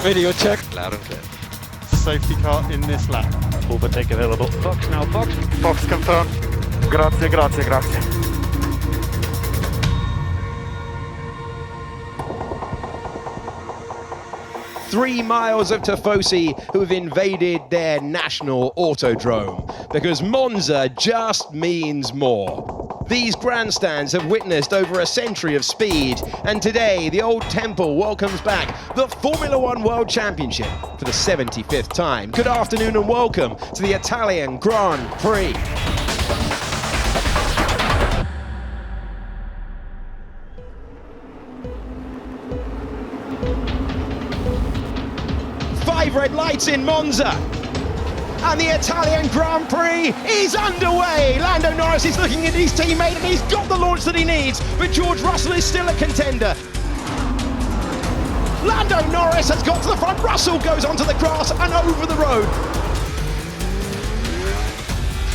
Video check. Loud and clear. Safety car in this lap. Overtake available. Box now, box. Box confirmed. Grazie, grazie, grazie. Three miles of Tifosi who have invaded their national autodrome because Monza just means more. These grandstands have witnessed over a century of speed, and today the old temple welcomes back the Formula One World Championship for the 75th time. Good afternoon and welcome to the Italian Grand Prix. Five red lights in Monza, and the Italian Grand Prix is underway. Lando Norris is looking at his teammate and he's got the launch that he needs, but George Russell is still a contender. Lando Norris has got to the front, Russell goes onto the grass and over the road.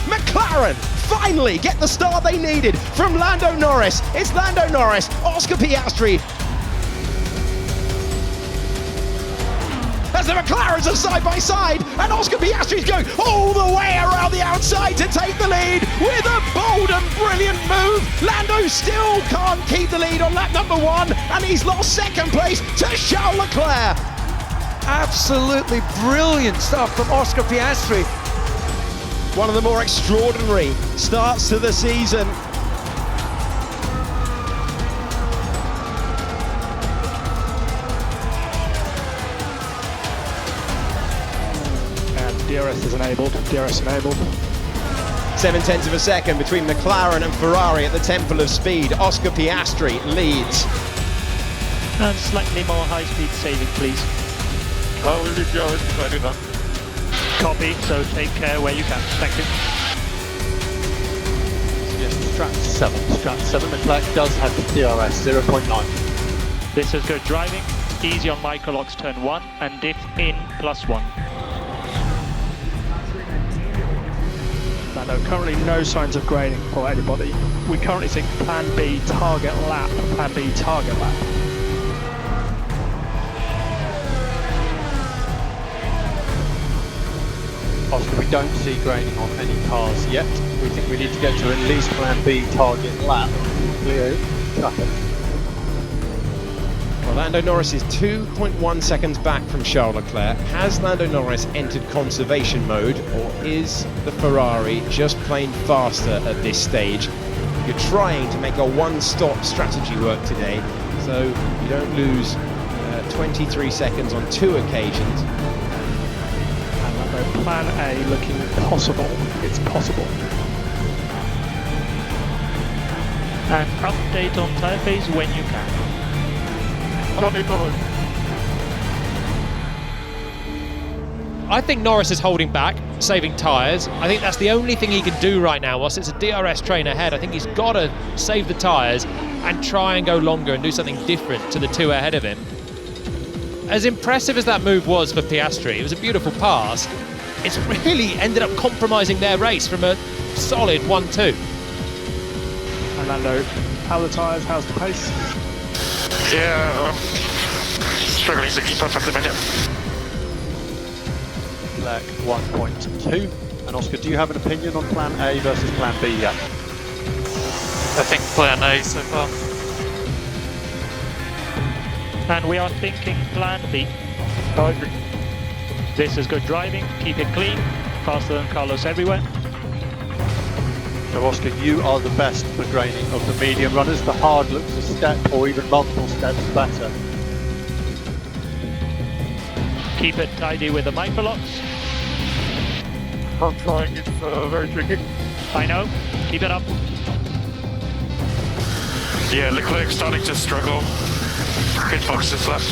McLaren finally get the start they needed from Lando Norris. It's Lando Norris, Oscar Piastri, as the McLarens are side by side, and Oscar Piastri's going all the way around the outside to take the lead with a bold and brilliant move. Lando still can't keep the lead on lap number one, and he's lost second place to Charles Leclerc. Absolutely brilliant stuff from Oscar Piastri. One of the more extraordinary starts to the season. DRS is enabled, DRS enabled. 7/10 of a second between McLaren and Ferrari at the Temple of Speed. Oscar Piastri leads. And slightly more high-speed saving, please. I will leave you if I do that. Copy, so take care where you can. Thank you. Yes, Strat 7. Leclerc does have the DRS 0.9. This is good driving. Easy on microlocks turn 1 and diff in +1. No, currently no signs of grading for anybody. We currently think plan B target lap, plan B target lap. Oscar, we don't see grading on any cars yet. We think we need to get to at least plan B target lap. Clear traffic. Well, Lando Norris is 2.1 seconds back from Charles Leclerc. Has Lando Norris entered conservation mode, or is the Ferrari just plain faster at this stage? You're trying to make a one-stop strategy work today, so you don't lose 23 seconds on two occasions. And Lando plan A looking possible. It's possible. And update on tyre phase when you can. I think Norris is holding back, saving tyres. I think that's the only thing he can do right now whilst it's a DRS train ahead. I think he's got to save the tyres and try and go longer and do something different to the two ahead of him. As impressive as that move was for Piastri, it was a beautiful pass. It's really ended up compromising their race from a solid 1-2. And Lando, how are the tyres, how's the pace? Yeah, struggling to keep up at the minute. Leclerc 1.2. And Oscar, do you have an opinion on plan A versus plan B yet? I think plan A so far. And we are thinking plan B. I agree. This is good driving. Keep it clean. Faster than Carlos everywhere. So Oscar, you are the best for grading of the medium runners. The hard looks a step or even multiple steps better. Keep it tidy with the microlocks. I'm trying, it's very tricky. I know. Keep it up. Yeah, Leclerc starting to struggle. Pit box is left.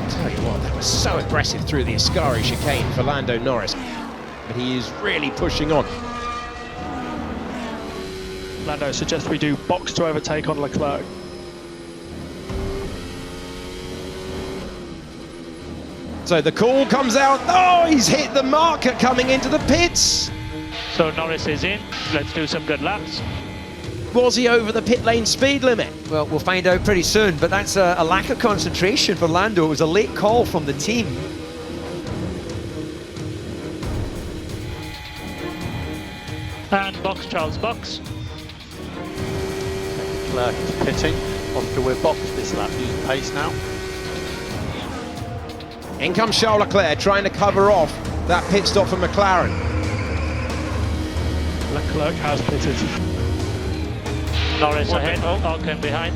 Tell you what, that was so aggressive through the Ascari chicane for Lando Norris, but he is really pushing on. Lando suggests we do box to overtake on Leclerc. So the call comes out. Oh, he's hit the marker coming into the pits. So Norris is in. Let's do some good laps. Was he over the pit lane speed limit? Well, we'll find out pretty soon, but that's a lack of concentration for Lando. It was a late call from the team. And box, Charles, box. Leclerc is pitting. Oscar, we're boxed this lap. Use pace now. In comes Charles Leclerc trying to cover off that pit stop for McLaren. Leclerc has pitted. Norris ahead, Ocon behind.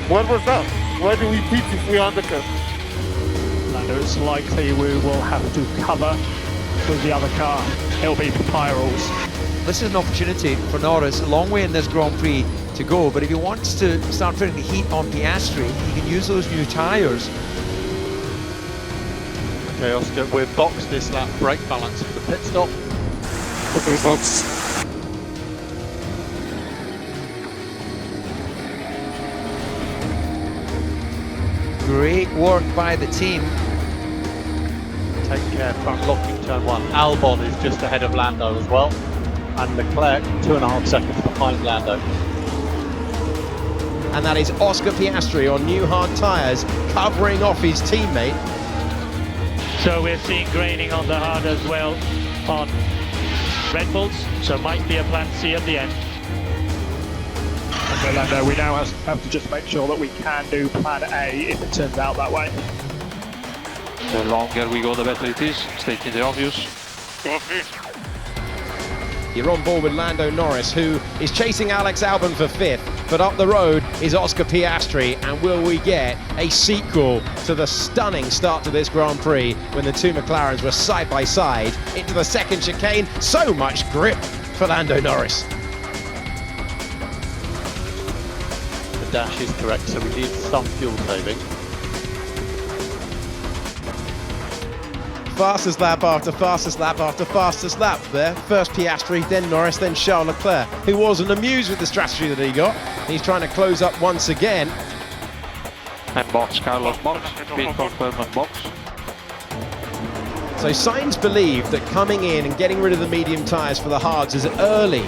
What was that? Why do we pit if we undercut? Lando, it's likely we will have to cover with the other car. It'll be papaya rules. This is an opportunity for Norris, a long way in this Grand Prix to go, but if he wants to start putting the heat on Piastri, he can use those new tyres. Okay, Oscar, we're boxed this lap. Brake balance for the pit stop. Okay, box. Great work by the team. Take care for unlocking turn 1. Albon is just ahead of Lando as well. And Leclerc 2.5 seconds behind Lando. And that is Oscar Piastri on new hard tyres, covering off his teammate. So we're seeing graining on the hard as well on Red Bulls, so might be a plan C at the end. Okay, Lando, we now have to just make sure that we can do plan A if it turns out that way. The longer we go, the better it is. Stating the obvious. You're on board with Lando Norris, who is chasing Alex Albon for 5th, but up the road is Oscar Piastri, and will we get a sequel to the stunning start to this Grand Prix when the two McLarens were side by side into the second chicane? So much grip for Lando Norris. The dash is correct, so we need some fuel saving. Fastest lap after fastest lap after fastest lap there. First Piastri, then Norris, then Charles Leclerc, who wasn't amused with the strategy that he got. He's trying to close up once again. And box, Carlos box. Pit confirm and box. So Sainz believed that coming in and getting rid of the medium tyres for the hards as early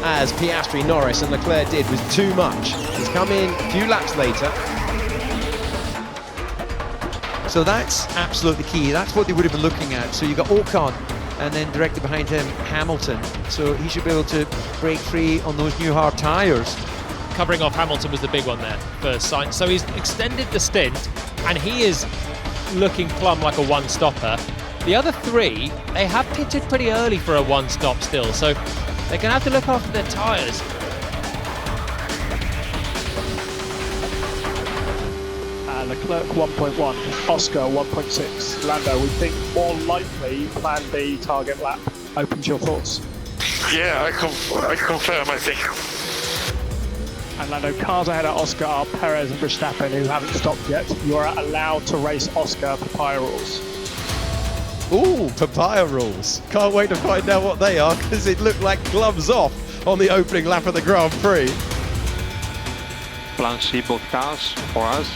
as Piastri, Norris and Leclerc did was too much. He's come in a few laps later. So that's absolutely key. That's what they would have been looking at. So you've got Ocon, and then directly behind him, Hamilton. So he should be able to break free on those new hard tyres. Covering off Hamilton was the big one there for Sainz. So he's extended the stint, and he is looking plumb like a one-stopper. The other three, they have pitted pretty early for a one-stop still, so they're going to have to look after their tyres. Leclerc 1.1, Oscar 1.6. Lando, we think more likely plan B target lap. Open to your thoughts. Yeah, I confirm, I think. And Lando, cars ahead of Oscar are Perez and Verstappen, who haven't stopped yet. You are allowed to race Oscar papaya rules. Ooh, papaya rules. Can't wait to find out what they are, because it looked like gloves off on the opening lap of the Grand Prix. Plan C, both cars for us.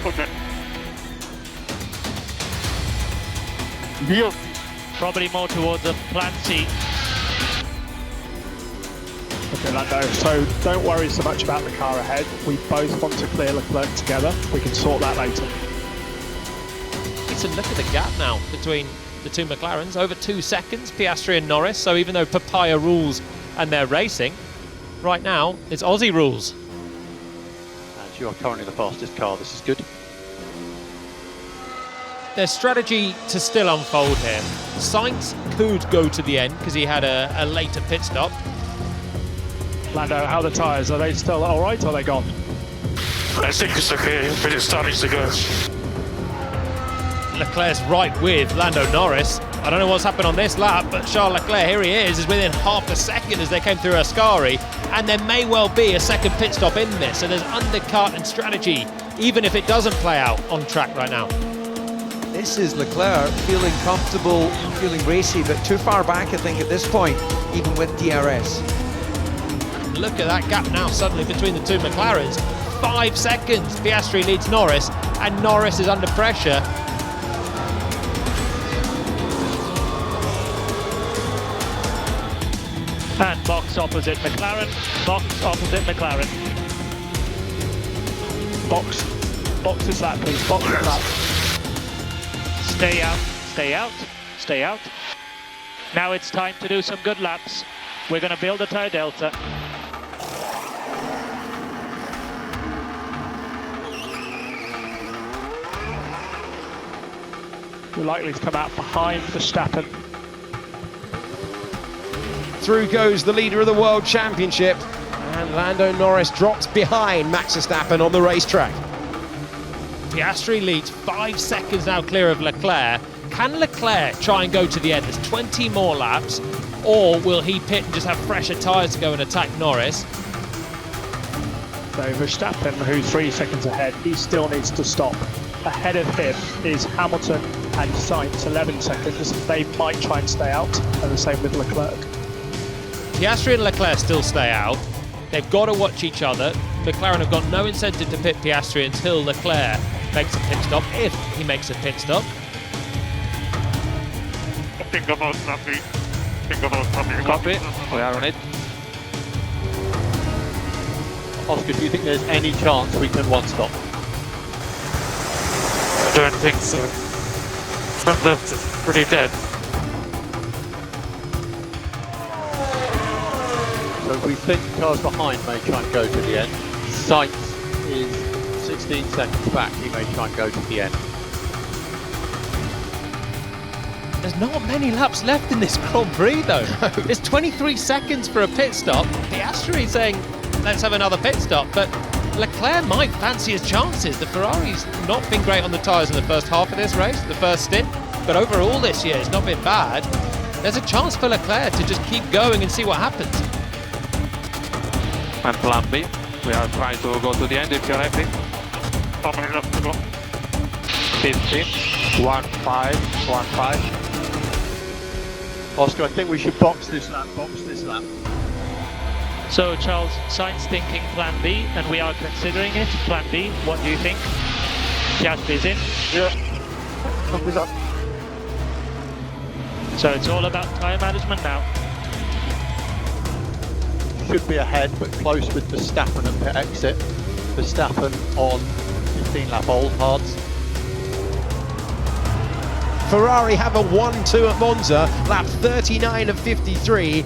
Okay. DLC. Probably more towards a plan C. Okay, Lando, so don't worry so much about the car ahead. We both want to clear Leclerc together. We can sort that later. So look at the gap now between the two McLarens, over 2 seconds, Piastri and Norris. So even though papaya rules and they're racing, right now it's Aussie rules. And you are currently the fastest car, this is good. There's strategy to still unfold here. Sainz could go to the end because he had a later pit stop. Lando, how are the tyres? Are they still all right or are they gone? I think it's okay, but it's starting to go. Leclerc's right with Lando Norris. I don't know what's happened on this lap, but Charles Leclerc, here he is within half a second as they came through Ascari, and there may well be a second pit stop in this, so there's undercut and strategy, even if it doesn't play out on track right now. This is Leclerc feeling comfortable, feeling racy, but too far back, I think, at this point, even with DRS. Look at that gap now suddenly between the two McLarens. 5 seconds. Piastri leads Norris, and Norris is under pressure. And box opposite McLaren. Box opposite McLaren. Box this lap, please. Box this lap. Stay out, stay out, stay out. Now it's time to do some good laps. We're going to build a tyre delta. We're likely to come out behind Verstappen. Through goes the leader of the World Championship, and Lando Norris drops behind Max Verstappen on the racetrack. Piastri leads 5 seconds now clear of Leclerc. Can Leclerc try and go to the end? There's 20 more laps, or will he pit and just have fresher tyres to go and attack Norris? So Verstappen, who's 3 seconds ahead, he still needs to stop. Ahead of him is Hamilton and Sainz, 11 seconds. They might try and stay out, and the same with Leclerc. Piastri and Leclerc still stay out. They've got to watch each other. McLaren have got no incentive to pit Piastri until Leclerc makes a pit stop, if he makes a pit stop. Think about nothing. Think about nothing. Copy. We are on it. Oscar, do you think there's any chance we can one stop? I don't think so. Front left is pretty dead. So we think cars behind may try and go to the end. Sainz is 16 seconds back, he may try and go to the end. There's not many laps left in this Grand Prix though. It's 23 seconds for a pit stop. Piastri saying, let's have another pit stop, but Leclerc might fancy his chances. The Ferrari's not been great on the tyres in the first half of this race, the first stint, but overall this year it's not been bad. There's a chance for Leclerc to just keep going and see what happens. And plan B. We are trying to go to the end if you're happy. How many laps to go? 15. 1-5. 1-5. Oscar, I think we should box this lap, So Charles, Sainz thinking plan B, and we are considering it. Plan B, what do you think? Piastri's in. Yeah. Copy that. So it's all about tyre management now. Should be ahead, but close with Verstappen at pit exit. Verstappen on 15 lap old hards. Ferrari have a 1-2 at Monza, lap 39 of 53.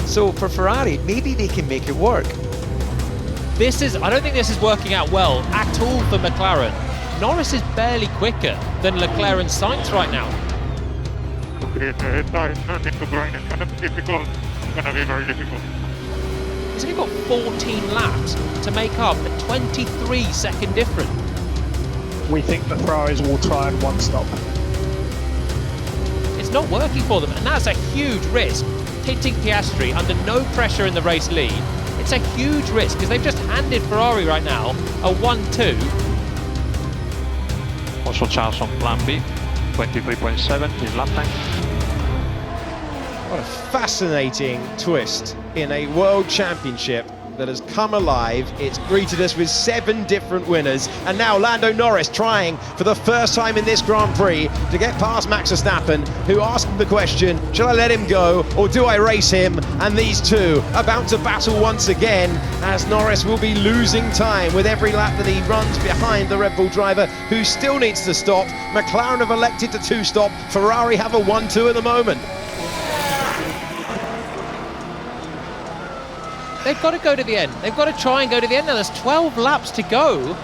So for Ferrari, maybe they can make it work. I don't think this is working out well at all for McLaren. Norris is barely quicker than Leclerc and Sainz right now. I need to grind. It's gonna be difficult. It's gonna be very difficult. He's only got 14 laps to make up a 23-second difference. We think the Ferraris will try and one stop. It's not working for them, and that's a huge risk. Hitting Piastri under no pressure in the race lead, it's a huge risk because they've just handed Ferrari right now a 1-2. Also Charles on plan B. 23.7 his lap time. What a fascinating twist in a World Championship that has come alive. It's greeted us with 7 different winners, and now Lando Norris trying for the first time in this Grand Prix to get past Max Verstappen, who asked him the question, shall I let him go or do I race him? And these two about to battle once again, as Norris will be losing time with every lap that he runs behind the Red Bull driver, who still needs to stop. McLaren have elected to 2-stop, Ferrari have a 1-2 at the moment. They've got to go to the end. They've got to try and go to the end. Now there's 12 laps to go.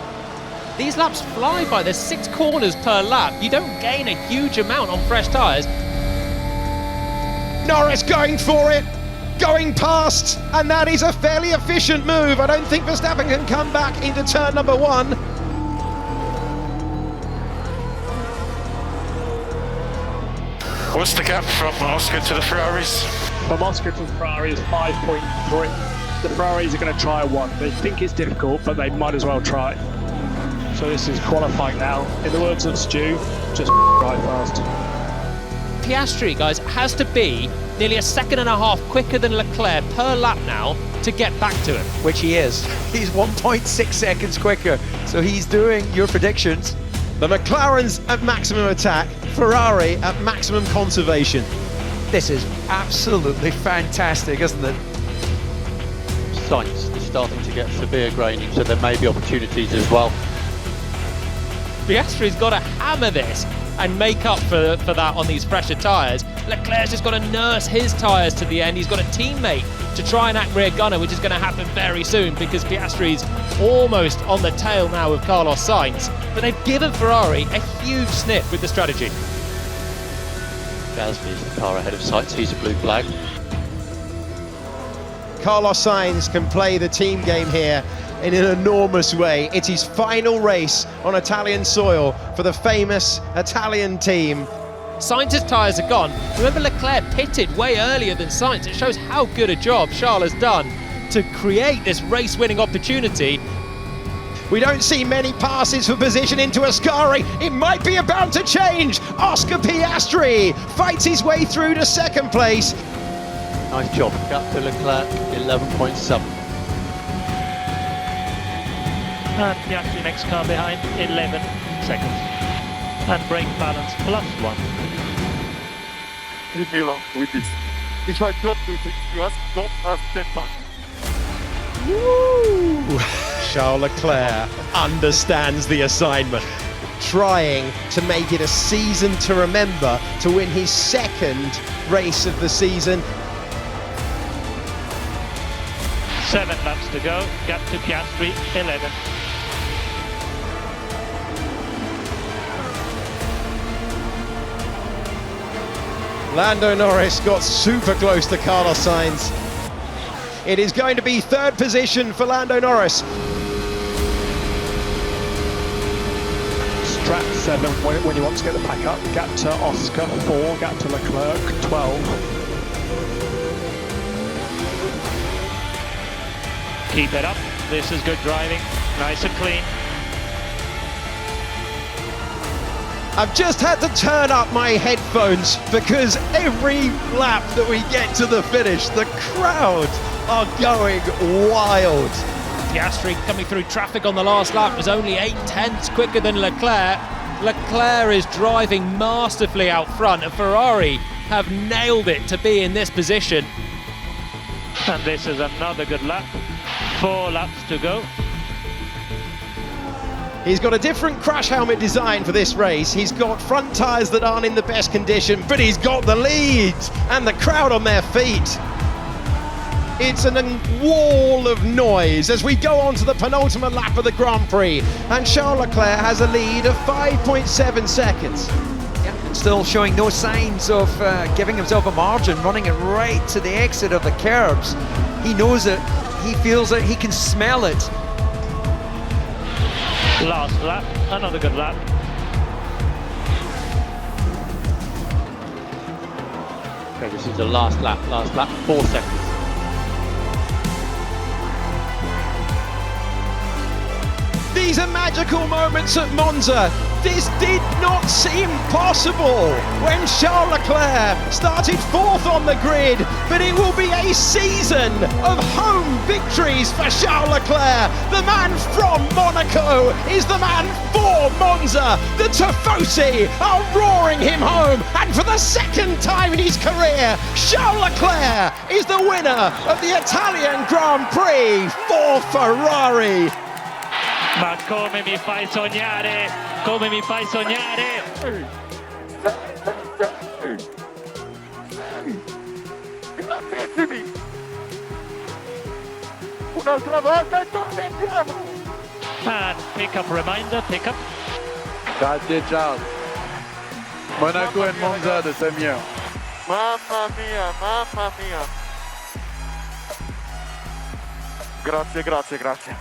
These laps fly by. There's 6 corners per lap. You don't gain a huge amount on fresh tyres. Norris going for it, going past, and that is a fairly efficient move. I don't think Verstappen can come back into turn number 1. What's the gap from Oscar to the Ferraris? From Oscar to Ferrari is 5.3. The Ferraris are going to try one. They think it's difficult, but they might as well try. So this is qualifying now. In the words of Stu, just drive fast. Piastri, guys, has to be nearly a second and a half quicker than Leclerc per lap now to get back to him. Which he is. He's 1.6 seconds quicker. So he's doing your predictions. The McLaren's at maximum attack, Ferrari at maximum conservation. This is absolutely fantastic, isn't it? Sainz is starting to get severe graining, so there may be opportunities as well. Piastri's got to hammer this and make up for that on these fresher tyres. Leclerc's just got to nurse his tyres to the end. He's got a teammate to try and act rear gunner, which is going to happen very soon because Piastri's almost on the tail now of Carlos Sainz. But they've given Ferrari a huge snip with the strategy. Gasly is the car ahead of Sainz. He's a blue flag. Carlos Sainz can play the team game here in an enormous way. It's his final race on Italian soil for the famous Italian team. Sainz's tyres are gone. Remember, Leclerc pitted way earlier than Sainz. It shows how good a job Charles has done to create this race-winning opportunity. We don't see many passes for position into Ascari. It might be about to change. Oscar Piastri fights his way through to second place. Nice job. Gap to Leclerc, 11.7. And Piastri next car behind, 11 seconds. And brake balance +1. Leave me alone with this. If I don't do things, you don't ask them back. Woo! Charles Leclerc understands the assignment, trying to make it a season to remember to win his second race of the season. 7 laps to go, gap to Piastri, 11. Lando Norris got super close to Carlos Sainz. It is going to be third position for Lando Norris. Strat 7 when he wants to get the pack up. Gap to Oscar, 4. Gap to Leclerc, 12. Keep it up. This is good driving. Nice and clean. I've just had to turn up my headphones because every lap that we get to the finish, the crowd are going wild. Piastri coming through traffic on the last lap was only 8/10 quicker than Leclerc. Leclerc is driving masterfully out front, and Ferrari have nailed it to be in this position. And this is another good lap. 4 laps to go. He's got a different crash helmet design for this race. He's got front tyres that aren't in the best condition, but he's got the lead and the crowd on their feet. It's a wall of noise as we go on to the penultimate lap of the Grand Prix, and Charles Leclerc has a lead of 5.7 seconds. Yeah, still showing no signs of giving himself a margin, running it right to the exit of the curbs. He knows it, he feels it, he can smell it. Last lap, another good lap. Okay, this is the last lap, 4 seconds. These are magical moments at Monza. This did not seem possible when Charles Leclerc started 4th on the grid, but it will be a season of home victories for Charles Leclerc. The man from Monaco is the man for Monza. The Tifosi are roaring him home, and for the second time in his career, Charles Leclerc is the winner of the Italian Grand Prix for Ferrari. Ma come mi fai sognare, come mi fai sognare. Un'altra volta e torniamo. And pick up reminder, pick up. Grazie Charles. Monaco et Monza de Samir. Mamma mia, mamma mia. Grazie, grazie, grazie.